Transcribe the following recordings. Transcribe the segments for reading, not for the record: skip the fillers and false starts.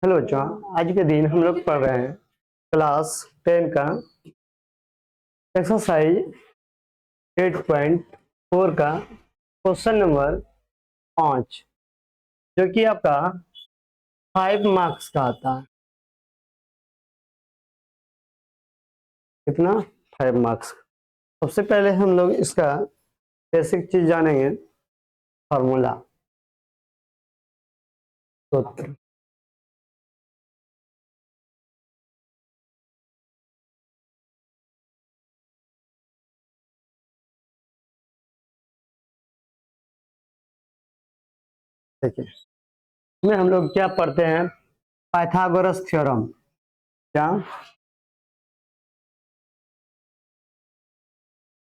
Hello बच्चों, आज के दिन हम लोग पढ़ रहे हैं क्लास 10 का एक्सरसाइज 8.4 का क्वेश्चन नंबर 5, जो कि आपका 5 मार्क्स का आता है। कितना? 5 मार्क्स। सबसे पहले हम लोग इसका बेसिक चीज जानेंगे, फार्मूला, सूत्र। देखिए, इसमें हम लोग क्या पढ़ते हैं? Pythagoras theorem. क्या?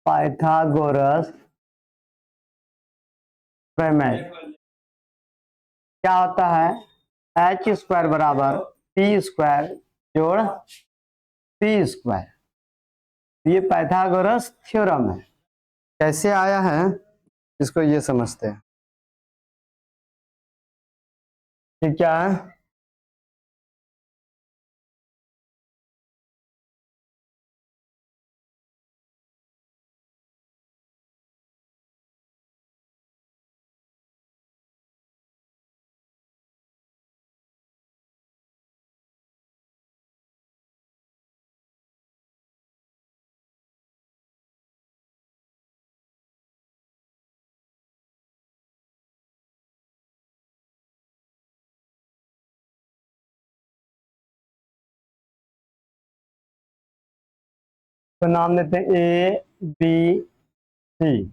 पाइथागोरस प्रमेय। क्या होता है? एच स्क्वायर बराबर पी स्क्वायर जोड़ पी स्क्वायर। ये पाइथागोरस थ्योरम है। कैसे आया है इसको ये समझते हैं कि क्या है। तो नाम देते हैं ए बी सी।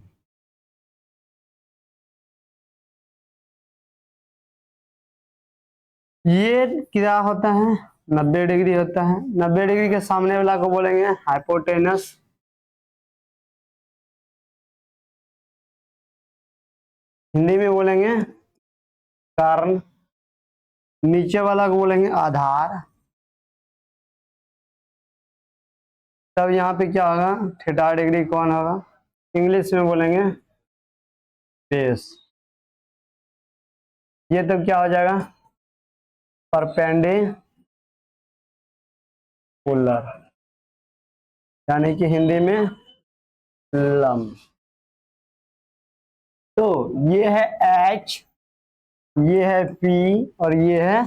ये क्या होता है? 90 डिग्री होता है। 90 डिग्री के सामने वाला को बोलेंगे हाइपोटेनस। हिंदी में बोलेंगे कर्ण। नीचे वाला को बोलेंगे आधार। तब यहाँ पे क्या होगा? थीटा डिग्री कौन होगा? इंग्लिश में बोलेंगे बेस। ये तब क्या हो जाएगा? परपेंडिकुलर, यानी कि हिंदी में लंब। तो ये है एच, ये है पी और ये है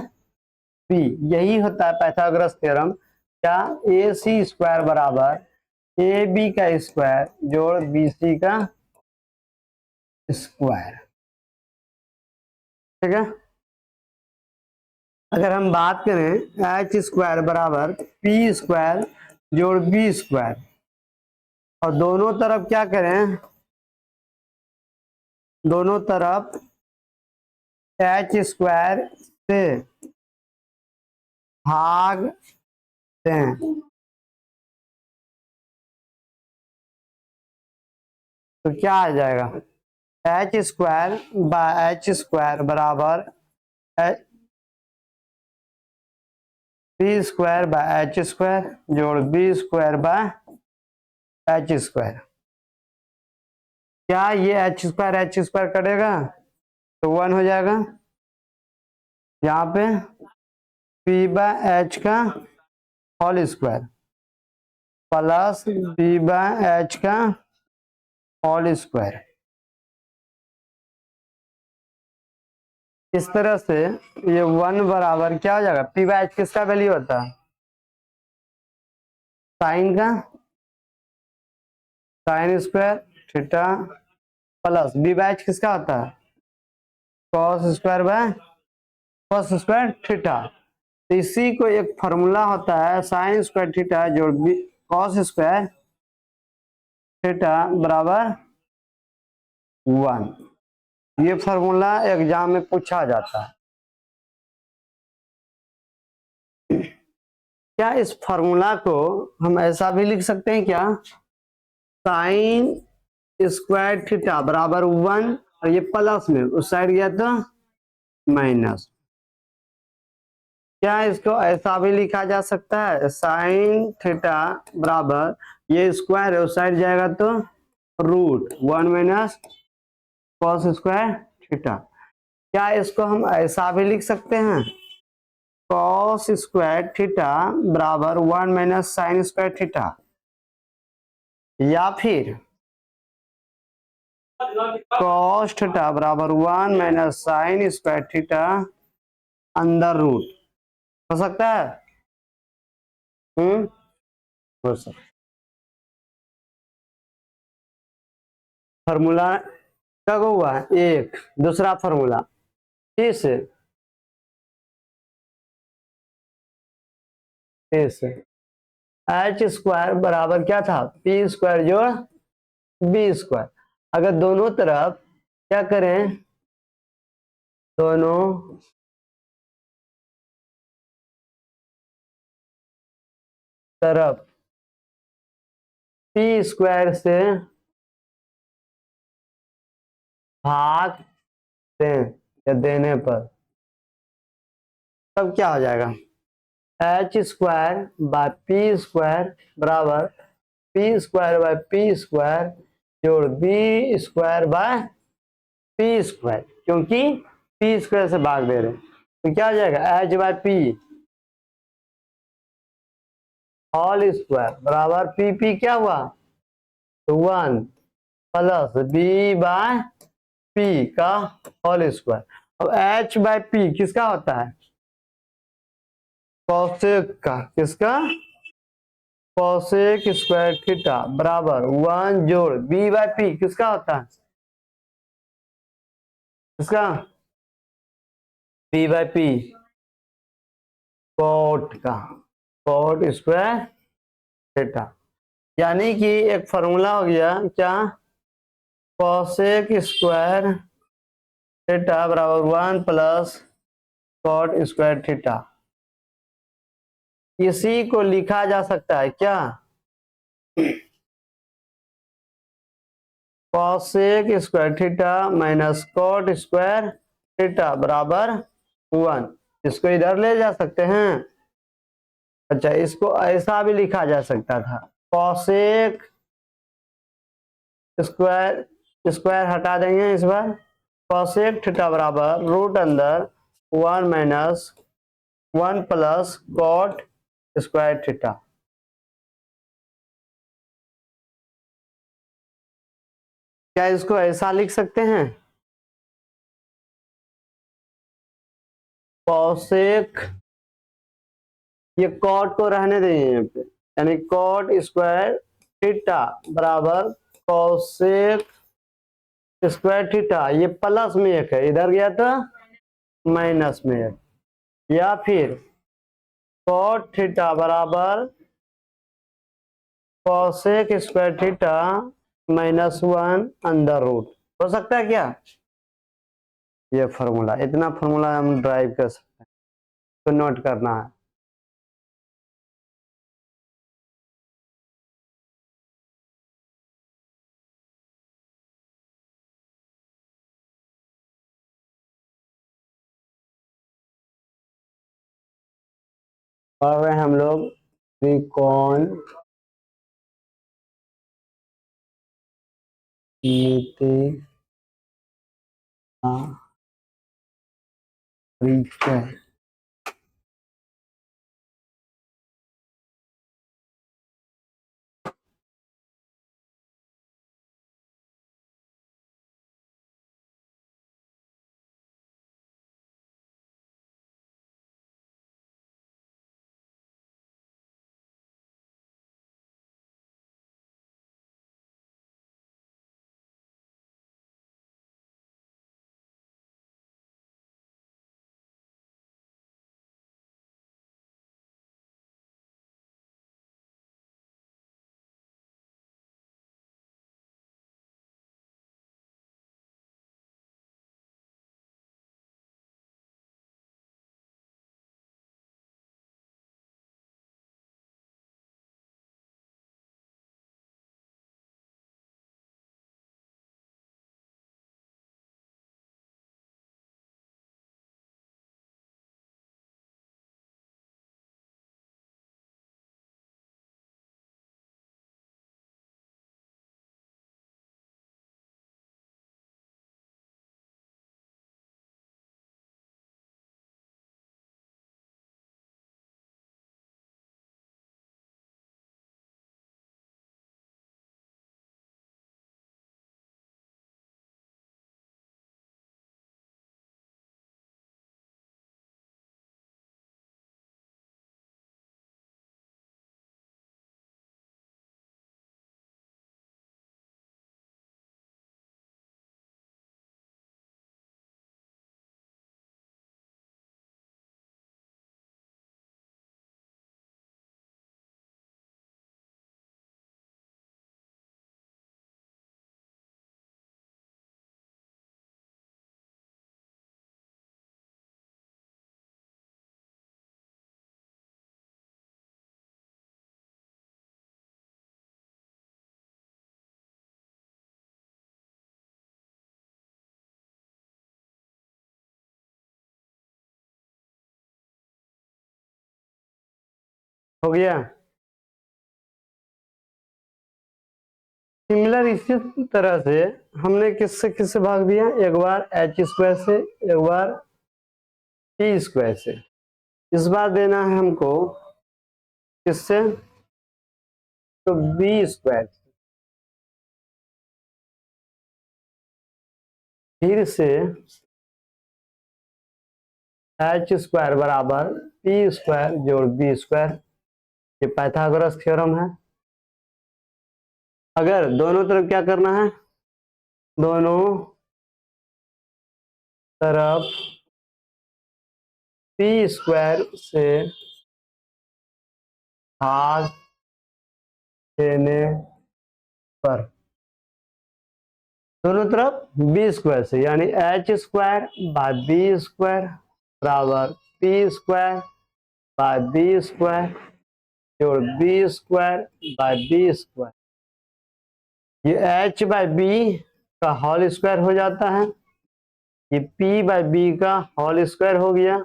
पी। यही होता है पाइथागोरस थ्योरम। क्या? ए सी स्क्वायर बराबर ए बी का स्क्वायर जोड़ बी सी का स्क्वायर। ठीक है। अगर हम बात करें एच स्क्वायर बराबर पी स्क्वायर जोड़ बी स्क्वायर, और दोनों तरफ क्या करें? दोनों तरफ एच स्क्वायर से भाग दें, तो क्या आ जाएगा? H square by H square बराबर B square by H square जोड़ B square by H square. क्या ये एच स्क्वायर कटेगा तो 1 हो जाएगा। यहाँ पे पी बाय एच का whole square plus B by H का होल स्क्वायर। इस तरह से ये 1 बराबर क्या हो जाएगा? पी बाय एच किसका वैल्यू होता है? साइन का, sine square theta plus B by H किसका होता है? Cos square by cos square theta. तो इसी को एक फॉर्मूला होता है साइन स्क्वायर थीटा जोड़ कॉस स्क्वायर थीटा बराबर 1। ये फॉर्मूला एग्जाम में पूछा जाता है। क्या इस फॉर्मूला को हम ऐसा भी लिख सकते हैं? क्या साइन स्क्वायर थीटा बराबर 1 और ये प्लस में उस साइड गया तो माइनस। क्या इसको ऐसा भी लिखा जा सकता है? साइन थीटा बराबर ये स्क्वायर है उस साइड जाएगा तो root 1 minus cos square theta. क्या इसको हम ऐसा भी लिख सकते हैं? कॉस स्क्वायर थीटा बराबर 1 माइनस साइन स्क्वायर थीटा, या फिर कॉस थीटा बराबर 1 minus sine square theta under root, हो सकता है? हो सकता। फॉर्मूला कब हुआ? एक दूसरा फॉर्मूला इस एच स्क्वायर बराबर क्या था? पी स्क्वायर जोड़ बी स्क्वायर। अगर दोनों तरफ क्या करें, दोनों तरफ पी स्क्वायर से भाग दें या देने पर, तब क्या हो जाएगा? H square by P square बराबर P square by P square जोड़ B square by P square, क्योंकि पी स्क्वायर से भाग दे रहे हैं तो क्या हो जाएगा? H by P whole square बराबर पी पी क्या हुआ? 1 प्लस बी बाय पी का होल स्क्वायर। अब एच बाय पी किसका होता है? कॉसेक का। किसका? कॉसेक स्क्वायर थीटा बराबर 1 जोड़ बी बाय पी किसका होता है? किसका? बी बाय पी कॉट का, कॉट स्क्वायर थीटा। यानी कि एक फॉर्मूला हो गया क्या? कॉसेक स्क्वायर थीटा बराबर 1 प्लस कॉट स्क्वायर थीटा। इसी को लिखा जा सकता है क्या? Cosec square theta minus cot square theta बराबर 1। इसको इधर ले जा सकते हैं। अच्छा, इसको ऐसा भी लिखा जा सकता था, कॉसेक स्क्वायर, स्क्वायर हटा देंगे इस बार, कॉसेक थीटा बराबर रूट अंदर 1 minus 1 plus cot square theta. क्या इसको ऐसा लिख सकते हैं? कॉसेक, ये कॉट को रहने देंगे यहाँ पे, यानी कॉट स्क्वायर थीटा बराबर कॉसेक स्क्वायर थीटा, ये प्लस में एक है, इधर गया तो माइनस में एक, या फिर कॉट थीटा बराबर cosec square theta -1 under root, हो सकता है क्या? ये फॉर्मूला, इतना फॉर्मूला हम ड्राइव कर सकते हैं, तो नोट करना है। पढ़ रहे हैं हम लोग त्रिकोण परिचय। हो गया। सिमिलर इसी तरह से हमने किससे किससे भाग दिया, एक बार एच स्क्वायर से, एक बार टी स्क्वायर से, इस बार देना है हमको किससे, तो बी स्क्वायर। फिर से एच स्क्वायर बराबर टी स्क्वायर जोड़ बी स्क्वायर, ये पाइथागोरस थ्योरम है। अगर दोनों तरफ क्या करना है, दोनों तरफ पी स्क्वायर से भाग देने पर, दोनों तरफ बी स्क्वायर से, यानी H square by B square बराबर P square by B square जोड़ B square by B square. ये एच बाय बी का होल स्क्वायर हो जाता है, ये पी बाय बी का होल स्क्वायर हो गया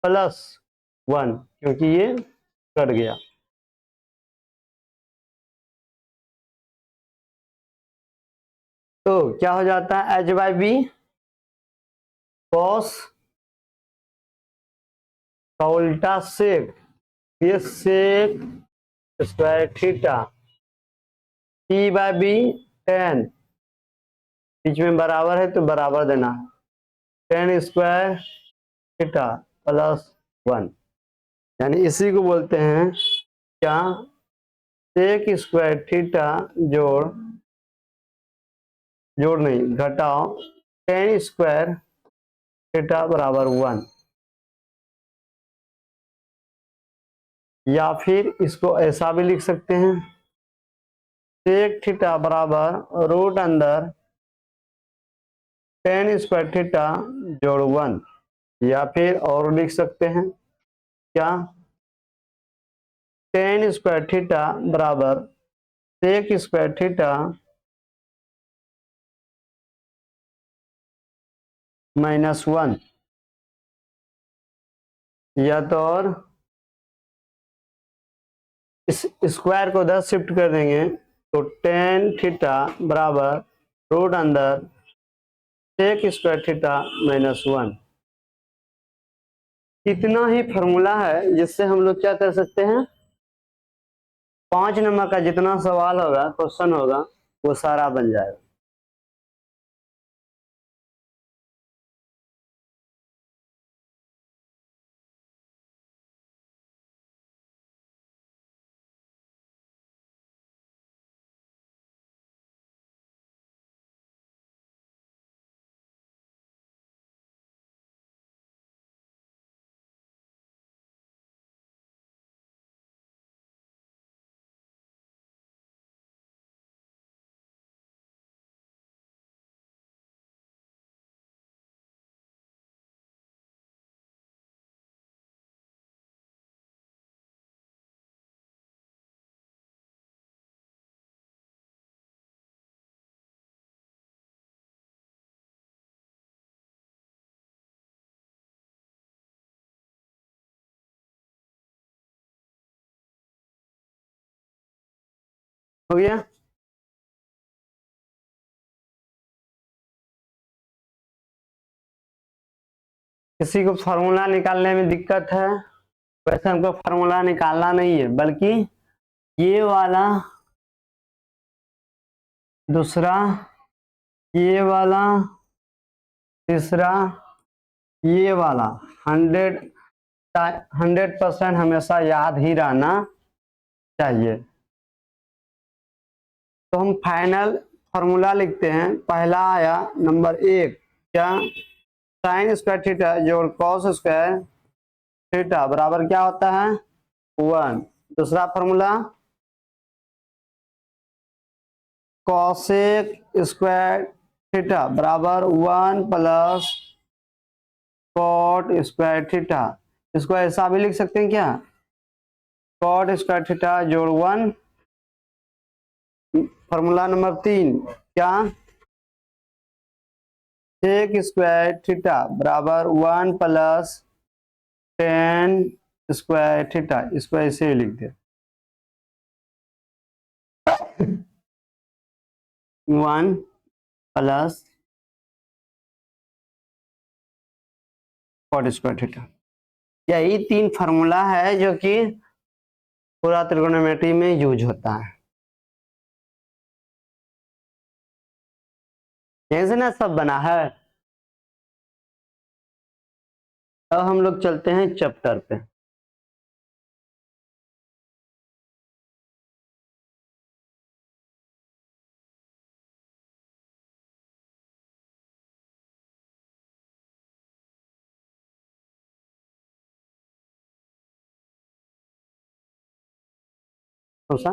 प्लस 1, क्योंकि ये कट गया। तो क्या हो जाता है, एच बाय बी कॉस का उल्टा सेक, ये sec square theta, P by B tan, बीच में बराबर है तो बराबर देना है, टेन स्क्वायर थीटा प्लस 1, यानी इसी को बोलते हैं क्या, सेक स्क्वायर थीटा जोड़ नहीं घटाओ टेन स्क्वायर थीटा बराबर 1। या फिर इसको ऐसा भी लिख सकते हैं, सेक थीटा बराबर रूट अंदर टेन स्क्वायर थीटा जोड़ 1। या फिर और लिख सकते हैं क्या, टेन स्क्वायर थीटा बराबर सेक स्क्वायर थीटा -1। या तो और इस स्क्वायर को 10 शिफ्ट कर देंगे तो टेन थीटा बराबर रूट अंदर सेक स्क्वायर थीटा -1। इतना ही फॉर्मूला है जिससे हम लोग क्या कर सकते हैं, 5 नंबर का जितना सवाल होगा, क्वेश्चन होगा, वो सारा बन जाएगा। हो गया। किसी को फार्मूला निकालने में दिक्कत है, वैसे हमको फार्मूला निकालना नहीं है, बल्कि ये वाला दूसरा, ये वाला तीसरा, ये वाला 100% हमेशा याद ही रहना चाहिए। तो हम फाइनल फॉर्मूला लिखते हैं। पहला आया नंबर 1, क्या, साइन स्क्वायर थीटा जोड़ कॉस स्क्वायर थीटा बराबर क्या होता है 1। दूसरा फॉर्मूला कॉसेक स्क्वायर थीटा बराबर 1 प्लस कॉट स्क्वायर थीटा। इसको ऐसा भी लिख सकते हैं क्या, कॉट स्क्वायर थीटा जोड़ 1। फॉर्मूला नंबर 3, क्या, सेक स्क्वायर थीटा बराबर 1 प्लस टेन स्क्वायर थीटा, इसको ऐसे ही लिख दे 1 प्लस कॉट स्क्वायर थीटा। यही 3 फार्मूला है जो कि पूरा त्रिकोणमिति में यूज होता है। यहीं से ना सब बना है। अब हम लोग चलते हैं चैप्टर पे। कौन सा?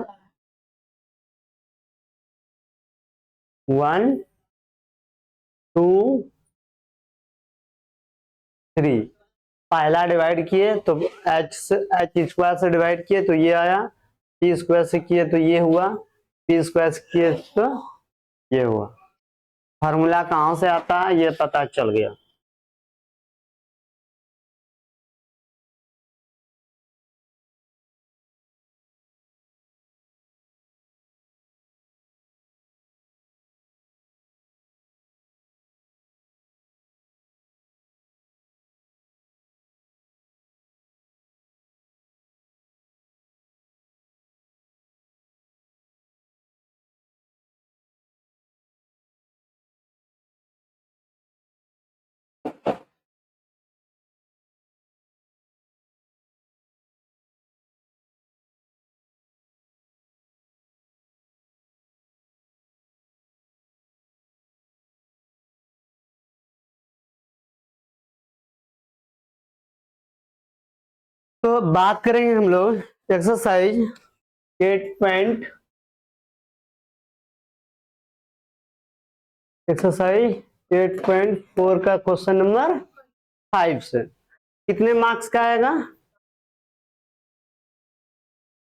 1 2 3। पहला डिवाइड किए तो एच स्क्वायर से डिवाइड किए तो ये आया, टी स्क्वायर से किए तो ये हुआ, पी स्क्वायर से किए तो ये हुआ। फार्मूला कहाँ से आता है ये पता चल गया। तो बात करेंगे हम लोग एक्सरसाइज 8 एक्सरसाइज 8.4 का क्वेश्चन नंबर 5 से। कितने मार्क्स का आएगा?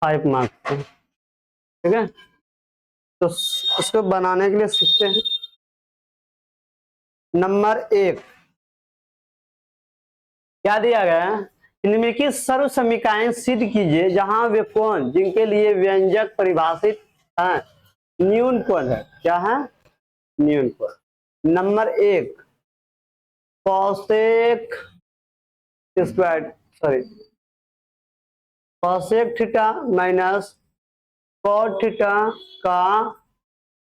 5 मार्क्स का। ठीक है, तो उसको बनाने के लिए सीखते हैं। नंबर 1 क्या दिया गया है? निम्नलिखित सर्व समीकरण सिद्ध कीजिए जहां वे कोण जिनके लिए व्यंजक परिभाषित है न्यून कोण है। क्या है? न्यून कोण। Number 1 cosec square cosec theta minus cot theta का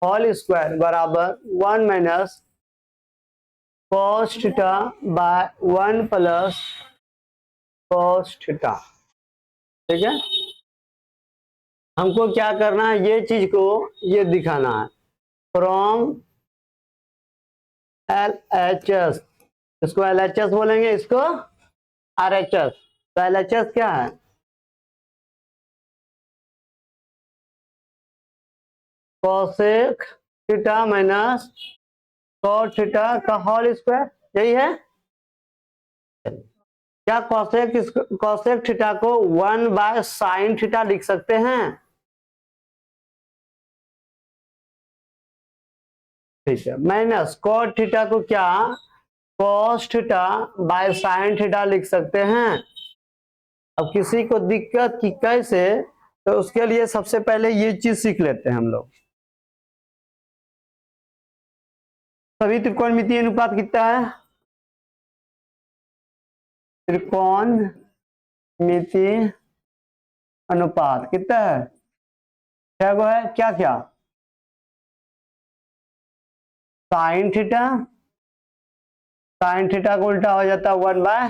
होल स्क्वायर बराबर 1 minus cos theta by 1 plus cos theta. ठीक है, हमको क्या करना है, ये चीज को ये दिखाना है। फ्रॉम LHS, इसको LHS बोलेंगे, इसको RHS। तो LHS क्या है? Cosec theta minus cot theta का होल स्क्वायर, यही है। क्या कॉसेक थीटा को 1 बाय साइन थीटा लिख सकते हैं? ठीक है, माइनस कॉट थीटा को क्या cos theta by sine theta लिख सकते हैं। अब किसी को दिक्कत कि कैसे, तो उसके लिए सबसे पहले ये चीज सीख लेते हैं हम लोग। त्रिकोणमितीय अनुपात कितना है? त्रिकोणमितीय अनुपात कितना है? क्या वो है? क्या क्या? साइन थीटा, साइन थीटा को उल्टा हो जाता है 1 बाय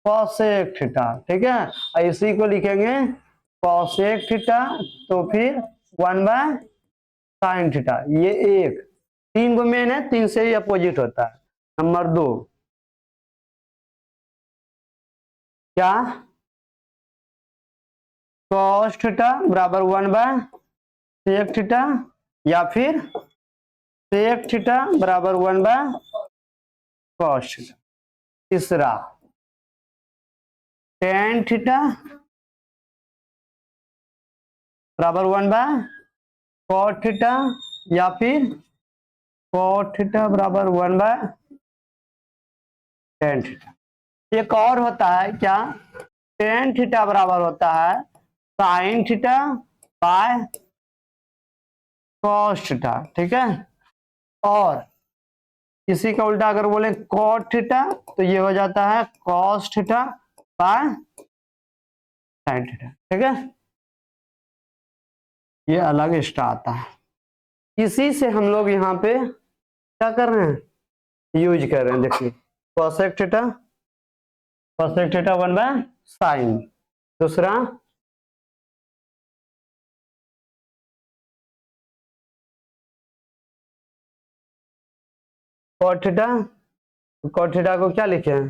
कॉसेक थीटा। ठीक है, और इसी को लिखेंगे कॉसेक थीटा तो फिर 1 बाय साइन थीटा। ये एक 3 को मेन है, 3 से ही अपोजिट होता है। नंबर 2 क्या कॉस थीटा बराबर 1 बाय सेक थीटा, या फिर सेक थीटा बराबर 1 बाय कॉस थीटा। तीसरा टेन थीटा बराबर 1 बाय कॉट थीटा, या फिर कॉट थीटा बराबर 1 बाय टेन थीटा। एक और होता है क्या, टेन थीटा बराबर होता है sine theta by cos theta, ठीक है। और इसी का उल्टा अगर बोले कॉट थीटा तो ये हो जाता है cos theta by sine theta, ठीक है। ये अलग एक्स्ट्रा आता है। इसी से हम लोग यहाँ पे क्या कर रहे हैं, यूज कर रहे हैं। देखिए cosec theta, cosec theta 1/sin। दूसरा कॉट थीटा, कॉट थीटा को क्या लिखे हैं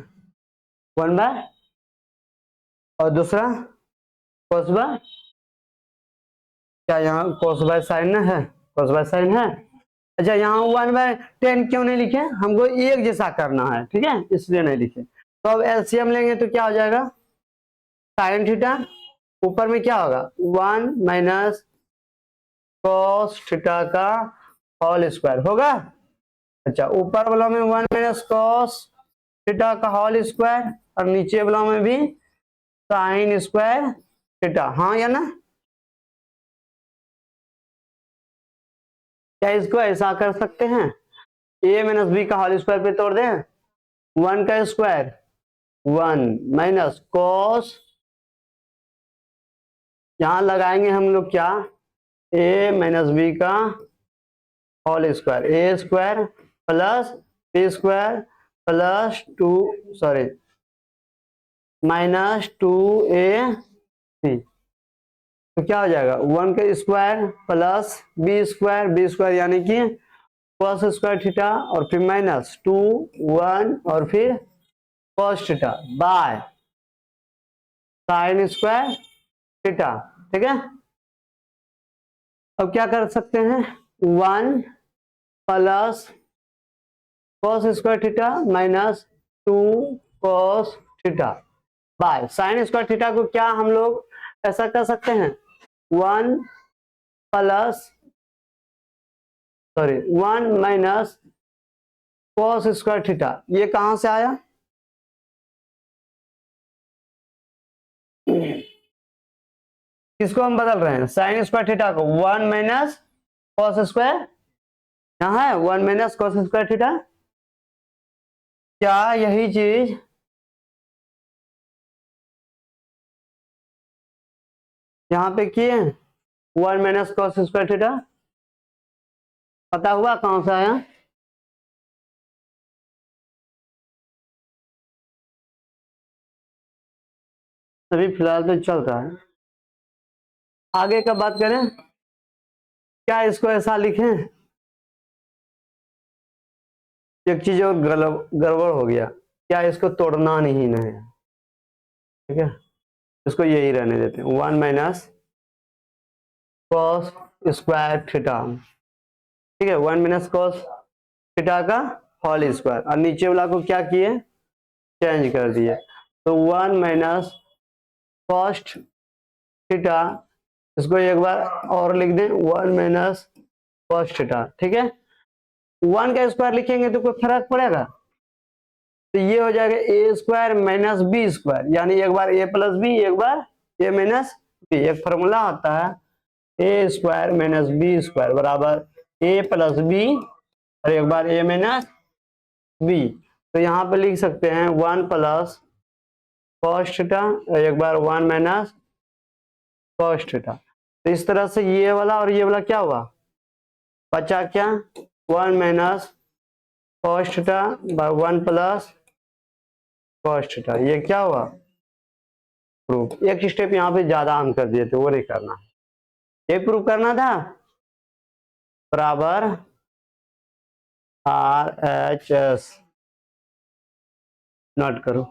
1/, और दूसरा कॉस बाय, क्या यहाँ कॉस बाय साइन है, कॉस बाय साइन है। अच्छा यहाँ 1/10 क्यों नहीं लिखे, हमको एक जैसा करना है, ठीक है, इसलिए नहीं लिखे। तो अब एलसीएम लेंगे तो क्या हो जाएगा, साइन थीटा ऊपर में क्या होगा 1 माइनस कॉस थीटा का होल स्क्वायर होगा। अच्छा ऊपर वाला में 1 माइनस कॉस थीटा का होल स्क्वायर, और नीचे वाला में भी साइन स्क्वायर थीटा, हाँ या ना। क्या इसको ऐसा कर सकते हैं, a माइनस बी का होल स्क्वायर पे तोड़ दें, 1 का स्क्वायर 1 माइनस कॉस, यहां लगाएंगे हम लोग क्या, a माइनस बी का whole square, A square plus B square plus 2 sorry minus 2ab, तो क्या हो जाएगा 1 का स्क्वायर प्लस बी स्क्वायर यानी कि कॉस स्क्वायर थीटा, और फिर माइनस 2 1 और फिर cos theta by sine square theta, ठीक है। अब क्या कर सकते हैं 1 plus cos square theta minus 2 cos theta by sine square theta को क्या हम लोग ऐसा कर सकते हैं 1 plus sorry 1 minus cos square theta, ये कहां से आया, किसको हम बदल रहे हैं साइन स्क्वायर थीटा को 1 माइनस कॉस स्क्वायर, यहाँ है 1 माइनस कॉस स्क्वायर थीटा। क्या यही चीज यहाँ पे किए 1 माइनस कॉस स्क्वायर थीटा, पता हुआ कहां से आया, अभी फिलहाल तो चल रहा है। आगे का बात करें, क्या इसको ऐसा लिखें, एक चीज और गड़बड़ हो गया, क्या इसको तोड़ना नहीं है, ठीक है, इसको यही रहने देते हैं 1 माइनस कॉस स्क्वायर थीटा, ठीक है, 1 माइनस कॉस थीटा का होल स्क्वायर, और नीचे वाला को क्या किए चेंज कर दिए, तो 1 माइनस कॉस थीटा, इसको एक बार और लिख दें 1 माइनस कॉस थीटा, ठीक है। 1 का स्क्वायर लिखेंगे तो कोई फर्क पड़ेगा, तो ये हो जाएगा ए स्क्वायर माइनस बी स्क्वायर, यानी एक बार ए प्लस बी एक बार ए माइनस बी, एक फॉर्मूला होता है ए स्क्वायर माइनस बी स्क्वायर बराबर ए प्लस बी और एक बार ए माइनस बी, तो यहाँ पे लिख सकते हैं 1 प्लस कॉस थीटा और एक बार 1 माइनस कॉस थीटा। तो इस तरह से ये वाला और ये वाला क्या हुआ, बचा क्या 1 minus cos theta by 1 plus cos theta, ये क्या हुआ प्रूफ। एक स्टेप यहाँ पे ज्यादा हम कर दिए थे, वो नहीं करना, एक प्रूफ करना था बराबर RHS, नोट करो।